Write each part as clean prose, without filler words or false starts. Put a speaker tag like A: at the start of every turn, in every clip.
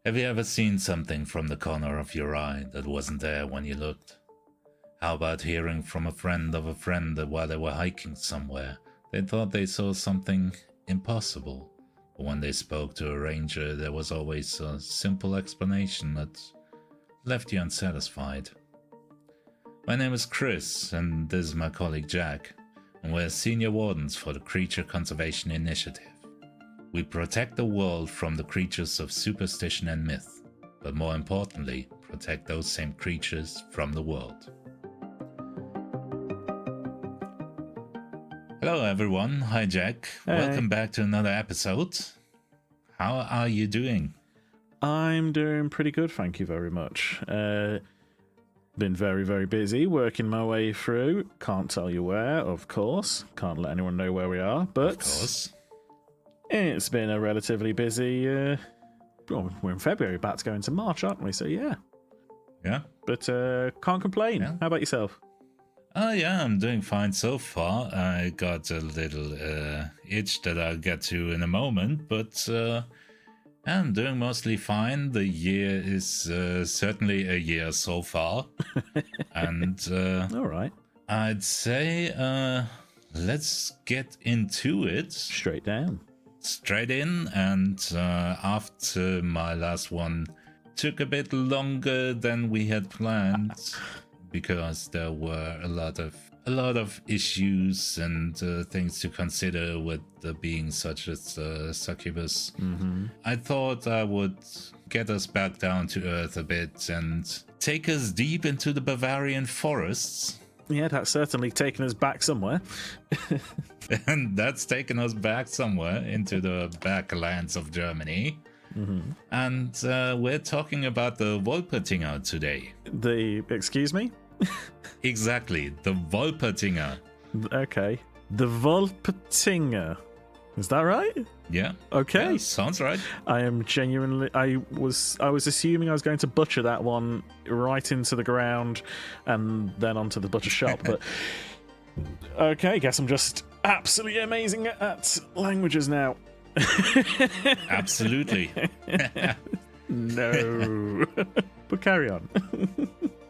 A: Have you ever seen something from the corner of your eye that wasn't there when you looked? How about hearing from a friend of a friend that while they were hiking somewhere, they thought they saw something impossible, but when they spoke to a ranger, there was always a simple explanation that left you unsatisfied. My name is Chris, and this is my colleague Jack, and we're senior wardens for the Creature Conservation Initiative. We protect the world from the creatures of superstition and myth, but more importantly, protect those same creatures from the world. Hello everyone, hi Jack,
B: Hey.
A: Welcome back to another episode. How are you doing?
B: I'm doing pretty good, thank you very much. Been very, very busy working my way through. Can't tell you where, of course. Can't let anyone know where we are, but
A: Of course.
B: It's been a relatively busy. Well, we're in February, about to go into March, aren't we? So yeah.
A: Yeah?
B: But can't complain.
A: Yeah.
B: How about yourself?
A: Yeah, I'm doing fine so far. I got a little itch that I'll get to in a moment, but I'm doing mostly fine. The year is certainly a year so far. And
B: All right.
A: I'd say let's get into it.
B: Straight down.
A: Straight in, and after my last one took a bit longer than we had planned because there were a lot of issues and things to consider with the being such as succubus.
B: Mm-hmm.
A: I thought I would get us back down to earth a bit and take us deep into the Bavarian forests.
B: Yeah, that's certainly taken us back somewhere.
A: And that's taken us back somewhere into the backlands of Germany.
B: Mm-hmm.
A: And we're talking about the Wolpertinger today.
B: Excuse me?
A: Exactly, the Wolpertinger.
B: Okay. The Wolpertinger. Is that right?
A: Yeah.
B: Okay.
A: Yeah, sounds right.
B: I am genuinely. I was assuming I was going to butcher that one right into the ground, and then onto the butcher shop. But okay, guess I'm just absolutely amazing at languages now.
A: Absolutely.
B: No, but carry on.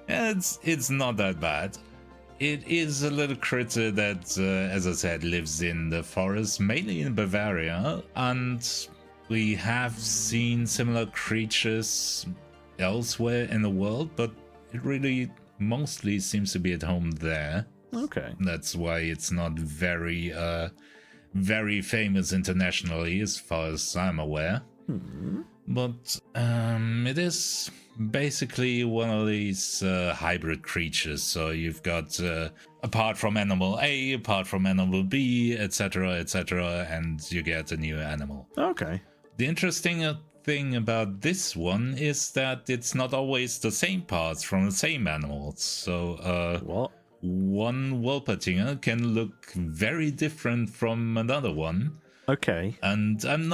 A: It's not that bad. It is a little critter that, as I said, lives in the forest, mainly in Bavaria, and we have seen similar creatures elsewhere in the world, but it really mostly seems to be at home there.
B: Okay.
A: That's why it's not very famous internationally, as far as I'm aware. But it is basically one of these hybrid creatures. So you've got apart from animal A, apart from animal B, etc., and you get a new animal.
B: Okay.
A: The interesting thing about this one is that it's not always the same parts from the same animals. So
B: What?
A: one Wolpertinger can look very different from another one.
B: Okay.
A: And I'm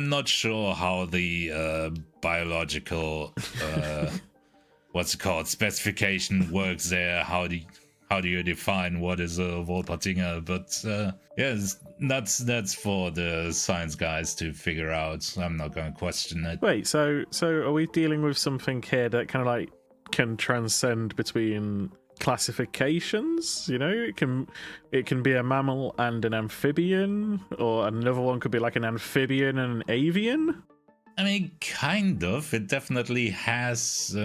A: not sure how the biological what's it called specification works there. How do you define what is a Wolpertinger? But yes, that's for the science guys to figure out. I'm not going to question it.
B: Wait. So are we dealing with something here that kind of like can transcend between classifications? You know, it can be a mammal and an amphibian, or another one could be like an amphibian and an avian.
A: I mean, kind of. It definitely has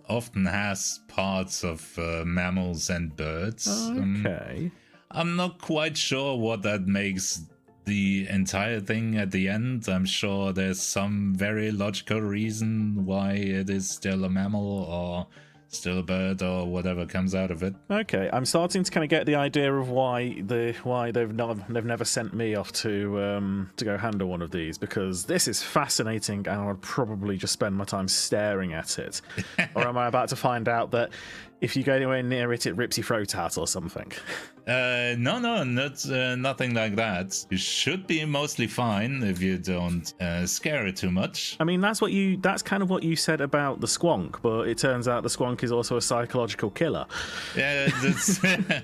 A: often has parts of mammals and birds.
B: Okay.
A: I'm not quite sure what that makes the entire thing at the end. I'm sure there's some very logical reason why it is still a mammal or still a bird or whatever comes out of it.
B: Okay, I'm starting to kind of get the idea of why they've never sent me off to go handle one of these, because this is fascinating and I'd probably just spend my time staring at it. Or am I about to find out that if you go anywhere near it, it rips your throat out or something?
A: No, nothing like that. You should be mostly fine if you don't scare it too much.
B: I mean, that's kind of what you said about the squonk, but it turns out the squonk is also a psychological killer.
A: Yeah, that's, the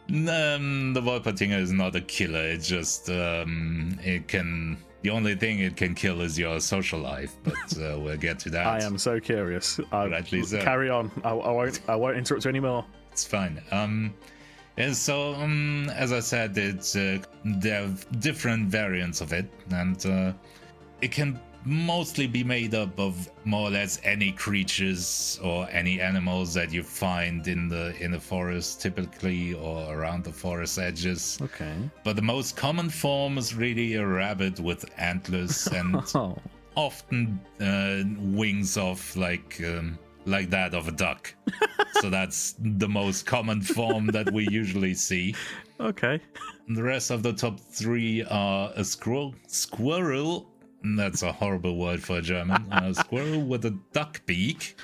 A: Wolpertinger is not a killer. It's just it can The only thing it can kill is your social life, but we'll get to that.
B: I am so curious.
A: Rightly so.
B: Carry on. I won't interrupt you anymore.
A: It's fine. And so, as I said, it's there are different variants of it, and it can mostly be made up of more or less any creatures or any animals that you find in the forest, typically, or around the forest edges.
B: Okay.
A: But the most common form is really a rabbit with antlers and often wings of like that of a duck. So that's the most common form that we usually see.
B: Okay.
A: The rest of the top three are a squirrel. That's a horrible word for a German. A squirrel with a duck beak.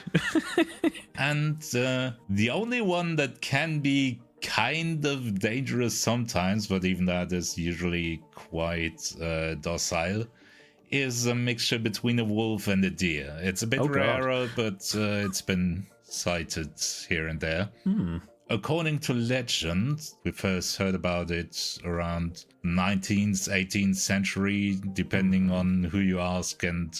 A: And the only one that can be kind of dangerous sometimes, but even that is usually quite docile, is a mixture between a wolf and a deer. It's a bit rarer, but it's been sighted here and there. According to legend, we first heard about it around 19th, 18th century, depending on who you ask and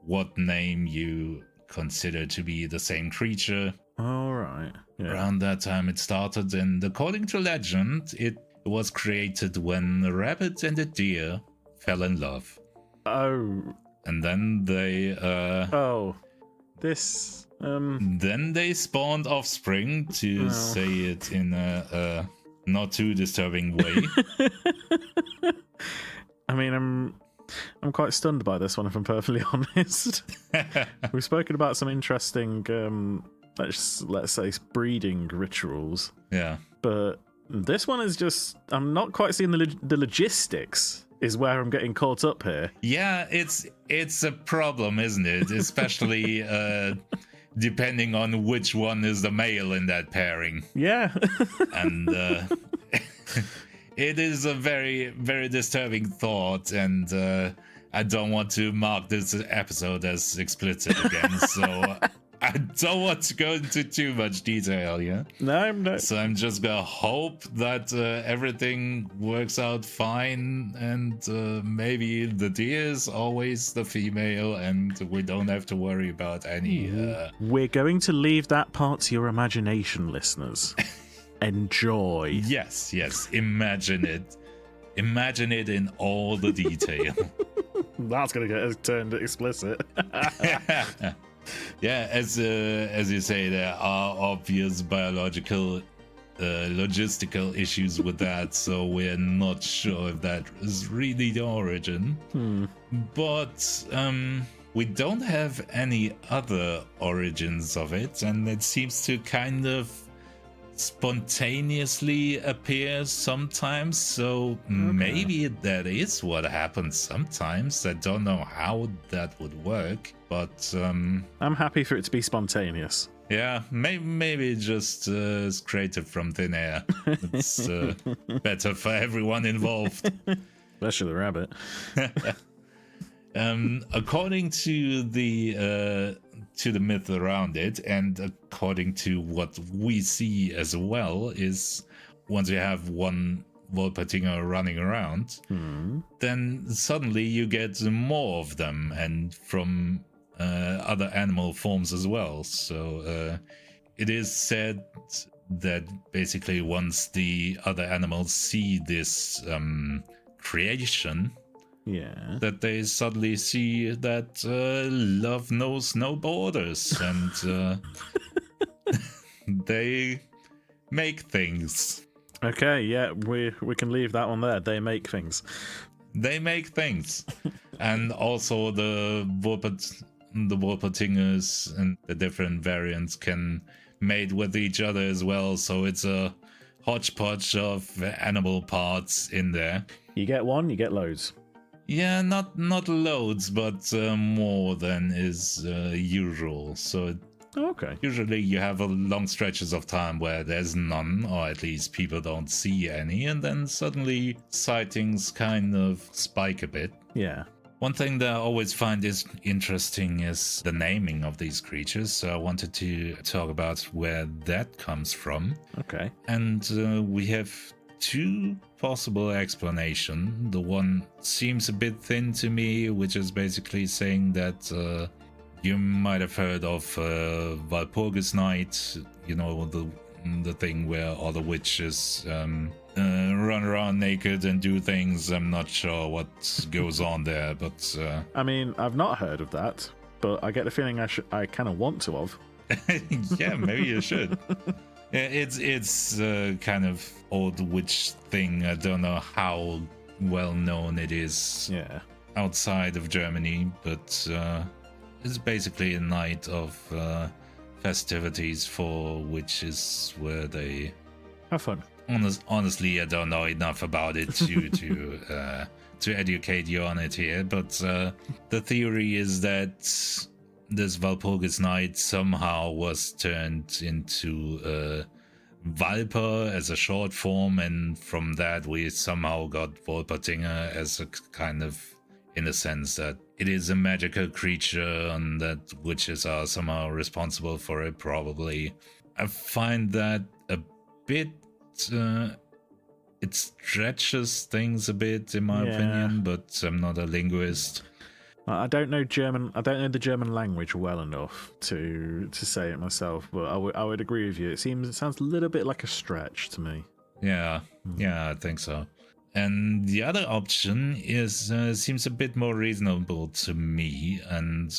A: what name you consider to be the same creature.
B: All right. Yeah.
A: Around that time it started, and according to legend, it was created when a rabbit and a deer fell in love.
B: Oh.
A: And then they then they spawned offspring, to say it in a not too disturbing way.
B: I mean, I'm quite stunned by this one, if I'm perfectly honest. We've spoken about some interesting, let's say, breeding rituals.
A: Yeah.
B: But this one is just, I'm not quite seeing the logistics. Is where I'm getting caught up here.
A: Yeah, it's a problem, isn't it? Especially depending on which one is the male in that pairing.
B: Yeah.
A: And it is a very, very disturbing thought, and I don't want to mark this episode as explicit again, so I don't want to go into too much detail, yeah?
B: No.
A: So I'm just gonna hope that everything works out fine, and maybe the deer is always the female, and we don't have to worry about any...
B: We're going to leave that part to your imagination, listeners. Enjoy.
A: Yes, imagine it. Imagine it in all the detail.
B: That's going to get us turned explicit.
A: Yeah, as you say, there are obvious biological, logistical issues with that, so we're not sure if that is really the origin. But we don't have any other origins of it, and it seems to kind of spontaneously appear sometimes, so maybe that is what happens sometimes. I don't know how that would work, but
B: I'm happy for it to be spontaneous.
A: Yeah, maybe just is created from thin air. It's better for everyone involved.
B: Especially the rabbit.
A: According to the myth around it, and according to what we see as well, is once you have one Wolpertinger running around, then suddenly you get more of them, and from other animal forms as well. So it is said that basically once the other animals see this creation, that they suddenly see that love knows no borders, and they make things.
B: Okay, yeah, we can leave that one there. They make things.
A: They make things. And also the Wolpertingers and the different variants can mate with each other as well, so it's a hodgepodge of animal parts in there.
B: You get one, you get loads.
A: Yeah, not loads, but more than is usual. So usually you have long stretches of time where there's none, or at least people don't see any, and then suddenly sightings kind of spike a bit.
B: Yeah.
A: One thing that I always find is interesting is the naming of these creatures. So I wanted to talk about where that comes from.
B: Okay.
A: And we have two possible explanations. The one seems a bit thin to me, which is basically saying that you might have heard of Walpurgis Night, you know, the thing where all the witches run around naked and do things. I'm not sure what goes on there, but
B: I mean, I've not heard of that, but I get the feeling I kind of want to have.
A: yeah, maybe you should. It's kind of old witch thing. I don't know how well known it is outside of Germany, but it's basically a night of festivities for witches where they
B: have fun.
A: Honestly, I don't know enough about it to educate you on it here, but the theory is that this Walpurgis Night somehow was turned into Walper as a short form, and from that we somehow got Wolpertinger as a kind of, in a sense that it is a magical creature and that witches are somehow responsible for it, probably. I find that a bit... it stretches things a bit, in my opinion, but I'm not a linguist.
B: I don't know German. I don't know the German language well enough to say it myself, but I would agree with you. It sounds a little bit like a stretch to me.
A: Yeah, I think so. And the other option is seems a bit more reasonable to me, and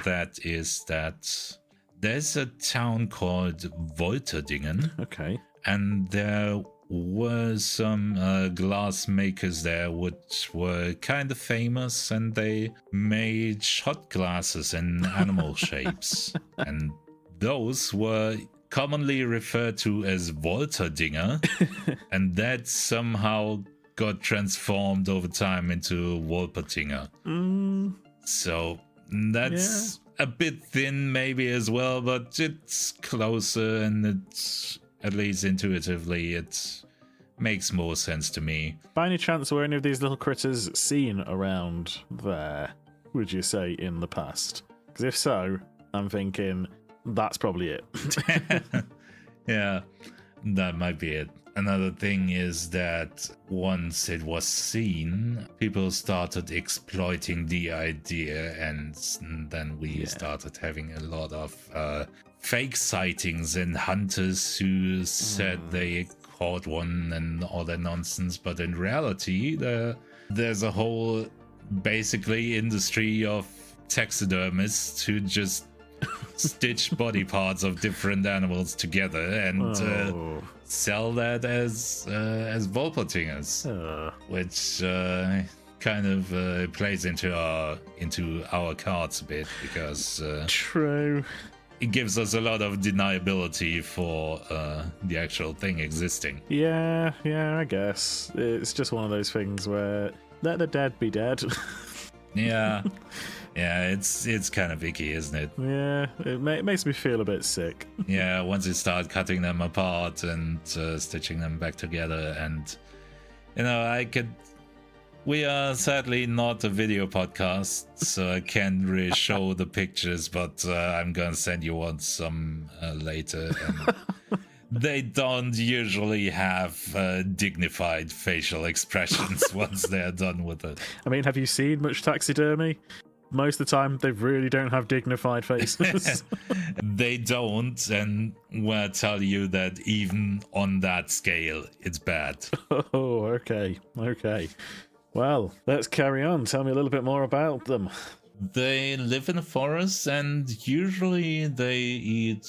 A: that is that there's a town called Woltertingen.
B: Okay.
A: And there were some glass makers there which were kind of famous, and they made shot glasses in animal shapes. And those were commonly referred to as Wolterdinger, and that somehow got transformed over time into Wolpertinger. So that's a bit thin maybe as well, but it's closer, and it's, at least intuitively, it makes more sense to me.
B: By any chance, were any of these little critters seen around there, would you say, in the past? Because if so, I'm thinking that's probably it.
A: Yeah, that might be it. Another thing is that once it was seen, people started exploiting the idea, and then we started having a lot of fake sightings and hunters who said they caught one and all that nonsense. But in reality, there's a whole basically industry of taxidermists who just stitch body parts of different animals together and sell that as Wolpertingers, which kind of plays into our cards a bit, because
B: True.
A: It gives us a lot of deniability for the actual thing existing.
B: Yeah, I guess it's just one of those things where let the dead be dead.
A: Yeah. Yeah, it's kind of icky, isn't it?
B: Yeah, it makes me feel a bit sick.
A: Yeah, once you start cutting them apart and stitching them back together, and we are sadly not a video podcast, so I can't really show the pictures, but I'm gonna send you on some later. And they don't usually have dignified facial expressions once they're done with it.
B: I mean, have you seen much taxidermy? Most of the time, they really don't have dignified faces.
A: They don't, and we'll tell you that even on that scale, it's bad.
B: Oh, okay. Well, let's carry on. Tell me a little bit more about them.
A: They live in the forest, and usually they eat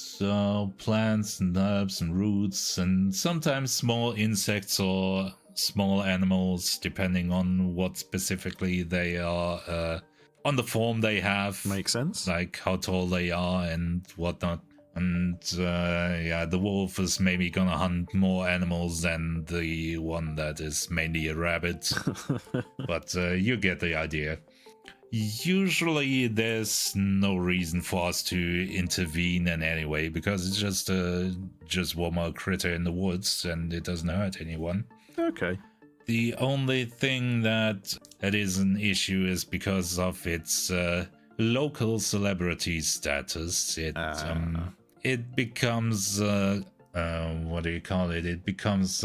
A: plants and herbs and roots, and sometimes small insects or small animals, depending on what specifically they are, on the form they have.
B: Makes sense.
A: Like how tall they are and whatnot. And the wolf is maybe gonna hunt more animals than the one that is mainly a rabbit. But you get the idea. Usually there's no reason for us to intervene in any way, because it's just one more critter in the woods and it doesn't hurt anyone.
B: Okay.
A: The only thing that is an issue is because of its local celebrity status. It becomes what do you call it? It becomes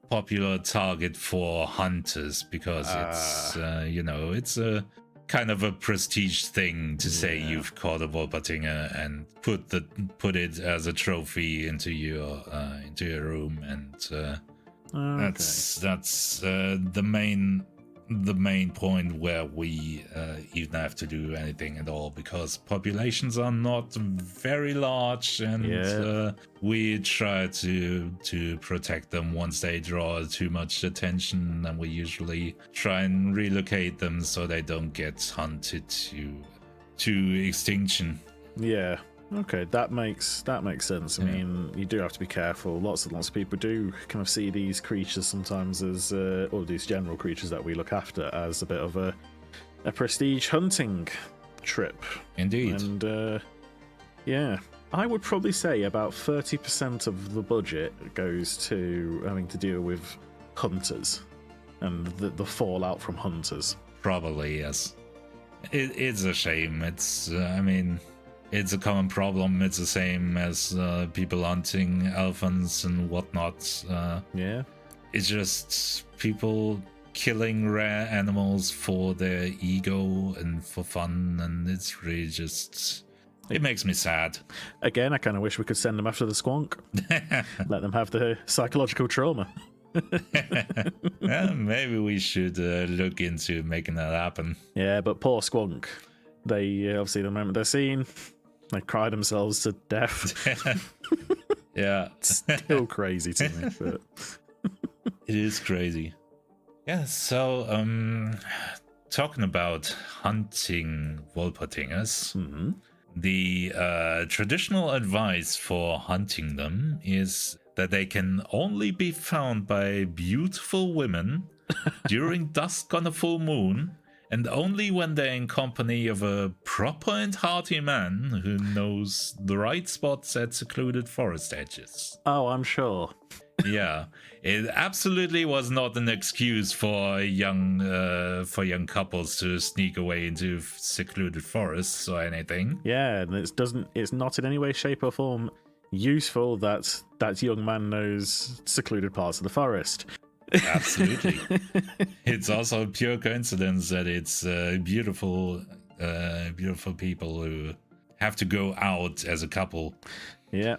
A: popular target for hunters because it's it's a kind of a prestige thing to say you've caught a Wolpertinger and put it as a trophy into your room, and that's the main point where we even have to do anything at all, because populations are not very large, and we try to protect them once they draw too much attention, and we usually try and relocate them so they don't get hunted to extinction.
B: Yeah. Okay, that makes sense. I mean, you do have to be careful. Lots of people do kind of see these creatures sometimes as, or these general creatures that we look after, as a bit of a prestige hunting trip.
A: Indeed.
B: And I would probably say about 30% of the budget goes to having to deal with hunters and the fallout from hunters.
A: Probably, yes. It's a shame. It's it's a common problem. It's the same as people hunting elephants and whatnot. It's just people killing rare animals for their ego and for fun, and it's really just... It makes me sad.
B: Again, I kind of wish we could send them after the squonk. Let them have the psychological trauma.
A: Yeah, maybe we should look into making that happen.
B: Yeah, but poor squonk. They obviously, the moment they're seen, they cry themselves to death.
A: Yeah.
B: It's still crazy to me. But...
A: It is crazy. Yeah, so talking about hunting Wolpertingers, the traditional advice for hunting them is that they can only be found by beautiful women during dusk on a full moon, and only when they're in company of a proper and hearty man who knows the right spots at secluded forest edges.
B: Oh, I'm sure.
A: Yeah, it absolutely was not an excuse for young couples to sneak away into secluded forests or anything.
B: Yeah, and it's not in any way, shape, or form useful that that young man knows secluded parts of the forest.
A: Absolutely. It's also a pure coincidence that it's beautiful people who have to go out as a couple.
B: Yeah.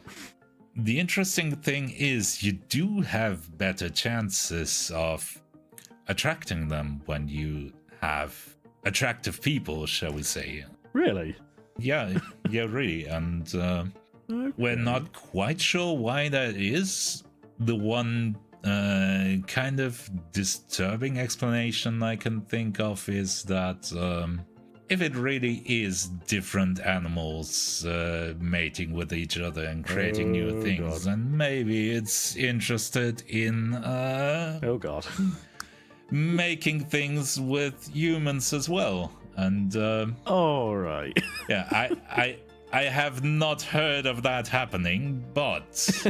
A: The interesting thing is you do have better chances of attracting them when you have attractive people, shall we say.
B: Really?
A: Yeah, really. And we're not quite sure why that is. The one kind of disturbing explanation I can think of is that if it really is different animals mating with each other and creating new things, then maybe it's interested in making things with humans as well. And
B: all right.
A: Yeah, I have not heard of that happening, but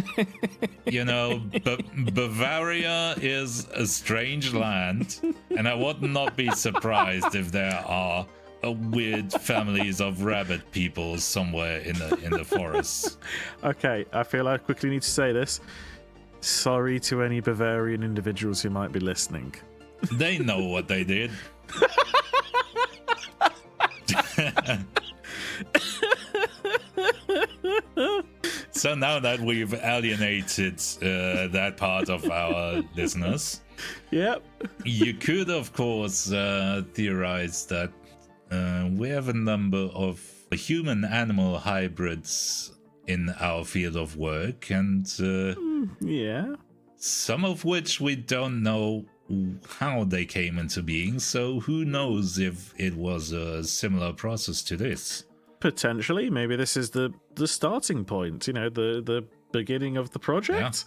A: Bavaria is a strange land, and I would not be surprised if there are weird families of rabbit people somewhere in the forests.
B: Okay, I feel I quickly need to say this. Sorry to any Bavarian individuals who might be listening.
A: They know what they did. So now that we've alienated that part of our listeners,
B: yep,
A: you could, of course, theorize that we have a number of human-animal hybrids in our field of work, and some of which we don't know how they came into being, so who knows if it was a similar process to this.
B: Potentially, maybe this is the starting point, the beginning of the project.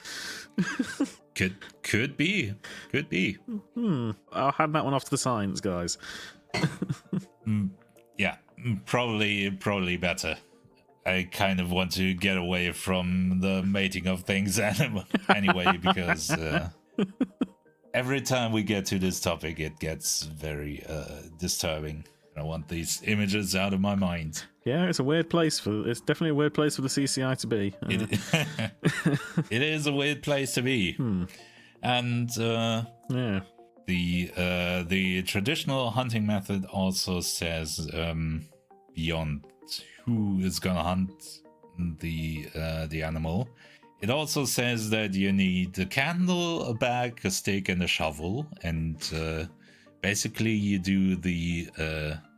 A: Yeah. Could be.
B: I'll hand that one off to the science guys.
A: Yeah, probably better. I kind of want to get away from the mating of things anyway, because every time we get to this topic, it gets very disturbing. I want these images out of my mind.
B: Yeah, it's definitely a weird place for the CCI to be.
A: It is a weird place to be. And
B: Yeah.
A: the traditional hunting method also says beyond who is gonna hunt the animal, it also says that you need a candle, a bag, a stick, and a shovel, and basically you do the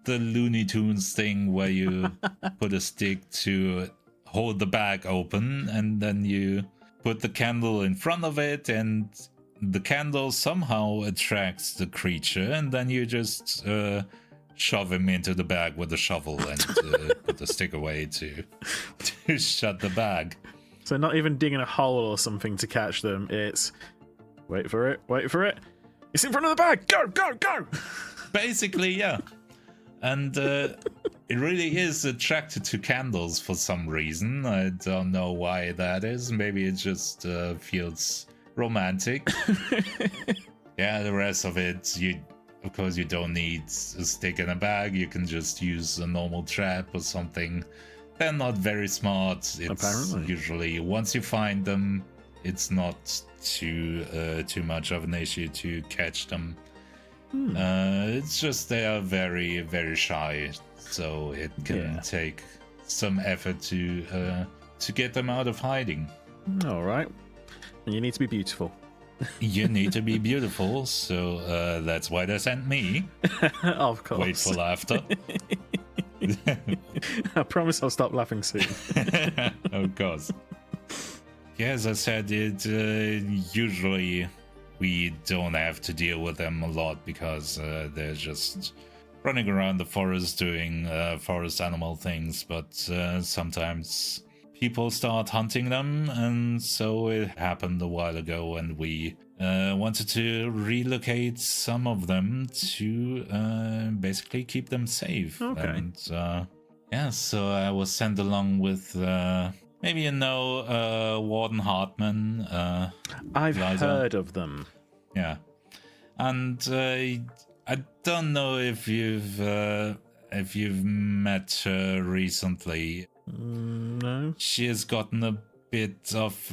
A: Looney Tunes thing where you put a stick to hold the bag open, and then you put the candle in front of it, and the candle somehow attracts the creature, and then you just shove him into the bag with the shovel and put the stick away to shut the bag.
B: So not even digging a hole or something to catch them. It's wait for it. It's in front of the bag. Go, go, go.
A: Basically, yeah. And it really is attracted to candles for some reason. I don't know why that is. Maybe it just feels romantic. Yeah, the rest of it, of course you don't need a stick and a bag. You can just use a normal trap or something. They're not very smart. It's
B: Apparently.
A: usually once you find them, it's not too much of an issue to catch them. It's just they are very, very shy, so it can take some effort to get them out of hiding.
B: All right. And you need to be beautiful.
A: You need to be beautiful, so that's why they sent me.
B: Of course.
A: Wait for laughter.
B: I promise I'll stop laughing soon.
A: Of course. Yeah, as I said, it usually we don't have to deal with them a lot because they're just running around the forest doing forest animal things, but sometimes people start hunting them, and so it happened a while ago, and we wanted to relocate some of them to basically keep them safe.
B: Okay.
A: And yeah, so I was sent along with maybe Warden Hartman.
B: I've
A: Liza.
B: heard of them.
A: Yeah, and I don't know if you've met her recently.
B: No.
A: She has gotten a bit of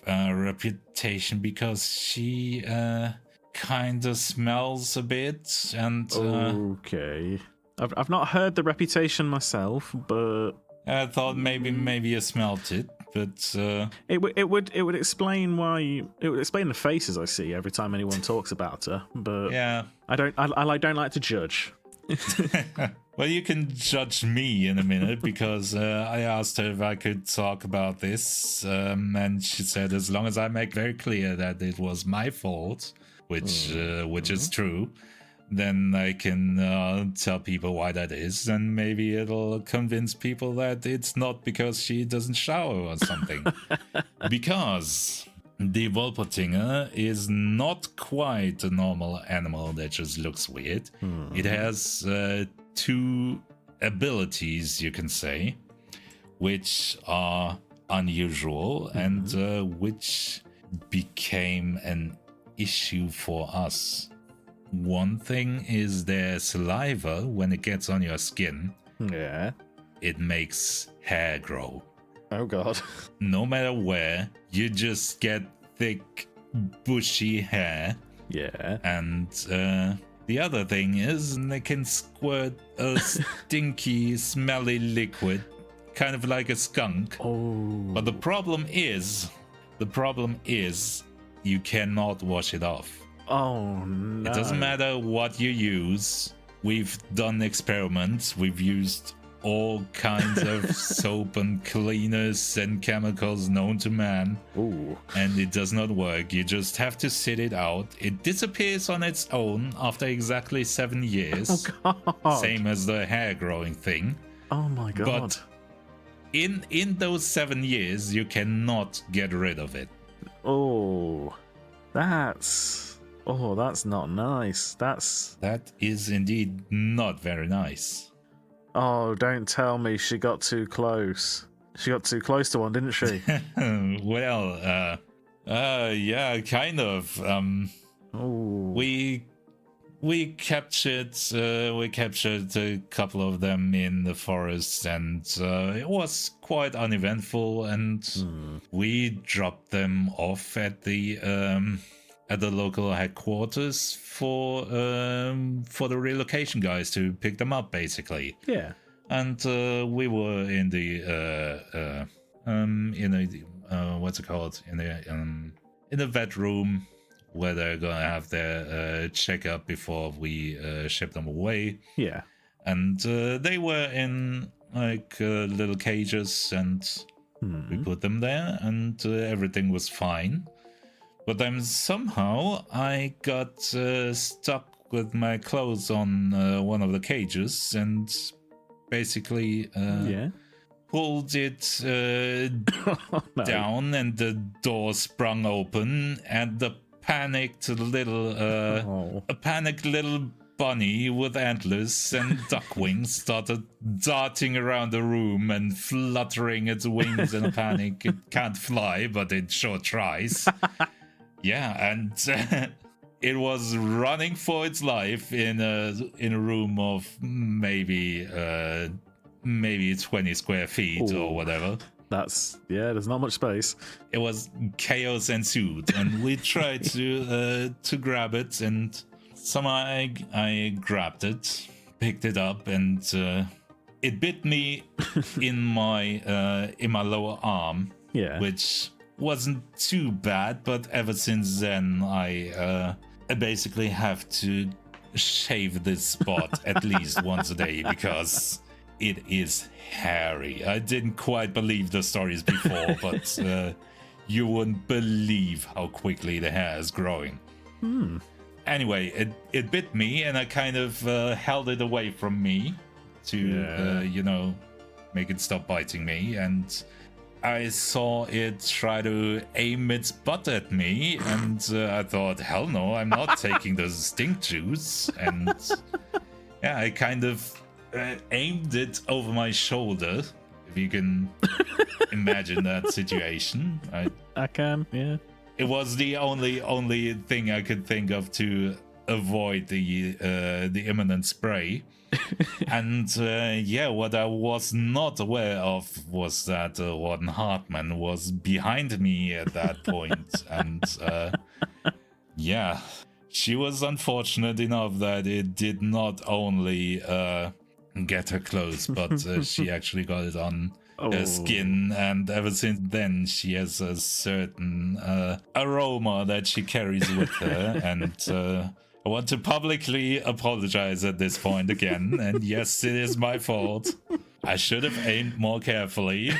A: reputation because she kind of smells a bit, and
B: Okay. I've not heard the reputation myself, but
A: I thought maybe you smelt it, but
B: it would explain why it would explain the faces I see every time anyone talks about her. But
A: yeah.
B: I don't like to judge.
A: Well, you can judge me in a minute because I asked her if I could talk about this, and she said as long as I make very clear that it was my fault, which is true, then I can tell people why that is, and maybe it'll convince people that it's not because she doesn't shower or something. Because the Wolpertinger is not quite a normal animal that just looks weird. It has two abilities, you can say, which are unusual and which became an issue for us. One thing is their saliva, when it gets on your skin,
B: Yeah.
A: it makes hair grow.
B: Oh god.
A: No matter where, you just get thick, bushy hair.
B: Yeah.
A: And the other thing is they can squirt a stinky, smelly liquid, kind of like a skunk.
B: Oh.
A: But the problem is you cannot wash it off.
B: Oh no.
A: It doesn't matter what you use. We've done experiments. We've used all kinds of soap and cleaners and chemicals known to man.
B: Ooh.
A: And it does not work. You just have to sit it out. It disappears on its own after exactly 7 years.
B: Oh god.
A: Same as the hair growing thing.
B: Oh my god.
A: But in those 7 years, you cannot get rid of it.
B: That's not nice.
A: That is indeed not very nice.
B: Oh, don't tell me she got too close. She got too close to one, didn't she?
A: Well, yeah, kind of.
B: Oh.
A: We we captured a couple of them in the forest, and it was quite uneventful, and we dropped them off at the local headquarters for the relocation guys to pick them up, basically.
B: Yeah.
A: And we were in the what's it called, in the vet room, where they're gonna have their checkup before we ship them away.
B: Yeah.
A: And they were in like little cages, and we put them there, and everything was fine. But then somehow I got stuck with my clothes on one of the cages, and basically pulled it down, and the door sprung open, and the panicked little bunny with antlers and duck wings started darting around the room and fluttering its wings in a panic. It can't fly, but it sure tries. Yeah, and it was running for its life in a room of maybe 20 square feet or whatever.
B: There's not much space.
A: It was chaos ensued, and we tried to grab it, and somehow I grabbed it, picked it up, and it bit me in my lower arm.
B: Yeah.
A: Which wasn't too bad, but ever since then I basically have to shave this spot at least once a day, because it is hairy. I didn't quite believe the stories before, but you wouldn't believe how quickly the hair is growing. Anyway, it bit me, and I kind of held it away from me to, make it stop biting me, and I saw it try to aim its butt at me, and I thought, hell no, I'm not taking the stink juice, and I kind of aimed it over my shoulder, if you can imagine that situation.
B: I can, yeah.
A: It was the only thing I could think of to avoid the imminent spray. And what I was not aware of was that Warden Hartman was behind me at that point. And she was unfortunate enough that it did not only get her clothes, but she actually got it on her skin, and ever since then she has a certain aroma that she carries with her, and I want to publicly apologize at this point again, and yes, it is my fault. I should have aimed more carefully,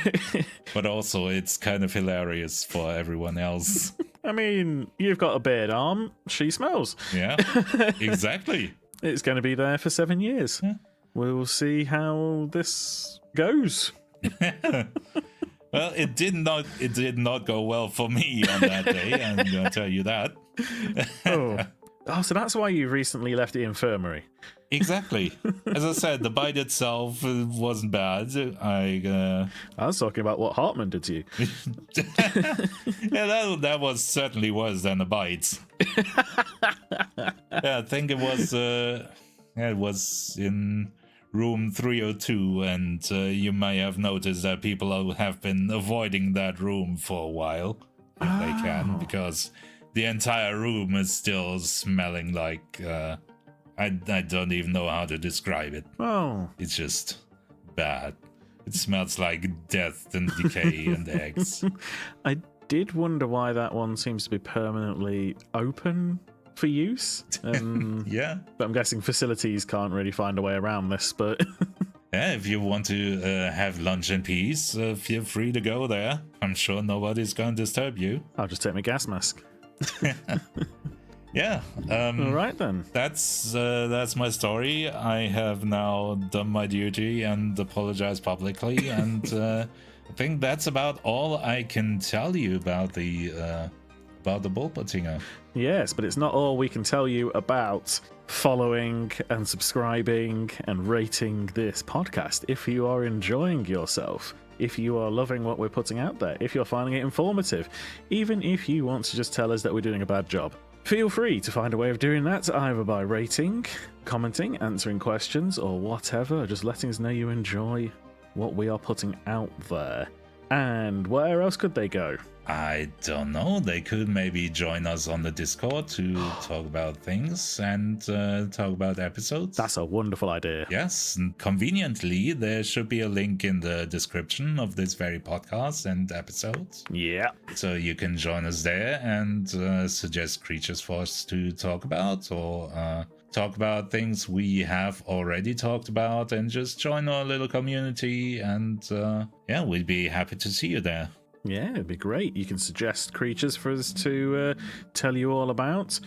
A: but also it's kind of hilarious for everyone else.
B: I mean, you've got a beard arm, she smells.
A: Yeah, exactly.
B: It's going to be there for 7 years.
A: Yeah.
B: We'll see how this goes.
A: Well, it did not go well for me on that day, I'm going to tell you that.
B: Oh, so that's why you recently left the infirmary.
A: Exactly. As I said, the bite itself wasn't bad. I
B: was talking about what Hartman did to you.
A: Yeah, that was certainly worse than the bites. Yeah, I think it was in room 302, and you may have noticed that people have been avoiding that room for a while, if they can, because the entire room is still smelling like I don't even know how to describe it.
B: Oh,
A: it's just bad. It smells like death and decay and eggs.
B: I did wonder why that one seems to be permanently open for use.
A: Yeah,
B: but I'm guessing facilities can't really find a way around this. But
A: yeah, if you want to have lunch in peace, feel free to go there. I'm sure nobody's going to disturb you.
B: I'll just take my gas mask.
A: Yeah.
B: All right then.
A: That's my story. I have now done my duty and apologized publicly, and I think that's about all I can tell you about the Wolpertinger.
B: Yes, but it's not all we can tell you about following and subscribing and rating this podcast. If you are enjoying yourself, if you are loving what we're putting out there, if you're finding it informative, even if you want to just tell us that we're doing a bad job, Feel free to find a way of doing that, either by rating, commenting, answering questions, or whatever, just letting us know you enjoy what we are putting out there. And where else could they go?
A: I don't know. They could maybe join us on the Discord to talk about things and talk about episodes.
B: That's a wonderful idea.
A: Yes, and conveniently, there should be a link in the description of this very podcast and episodes.
B: Yeah.
A: So you can join us there and suggest creatures for us to talk about, or talk about things we have already talked about, and just join our little community. And yeah, we'd be happy to see you there.
B: Yeah, it'd be great. You can suggest creatures for us to tell you all about,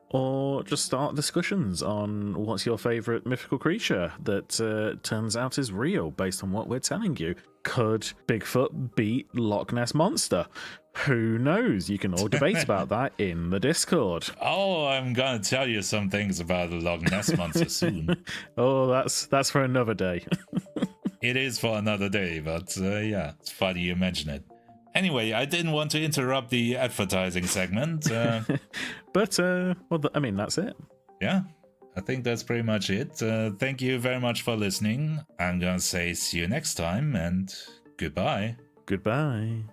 B: or just start discussions on what's your favourite mythical creature that turns out is real based on what we're telling you. Could Bigfoot beat Loch Ness Monster? Who knows? You can all debate about that in the Discord.
A: Oh, I'm gonna tell you some things about the Loch Ness Monster soon.
B: Oh, that's for another day.
A: It is for another day, but yeah, it's funny you mention it. Anyway, I didn't want to interrupt the advertising segment.
B: But, I mean, that's it.
A: Yeah, I think that's pretty much it. Thank you very much for listening. I'm gonna say see you next time, and goodbye.
B: Goodbye.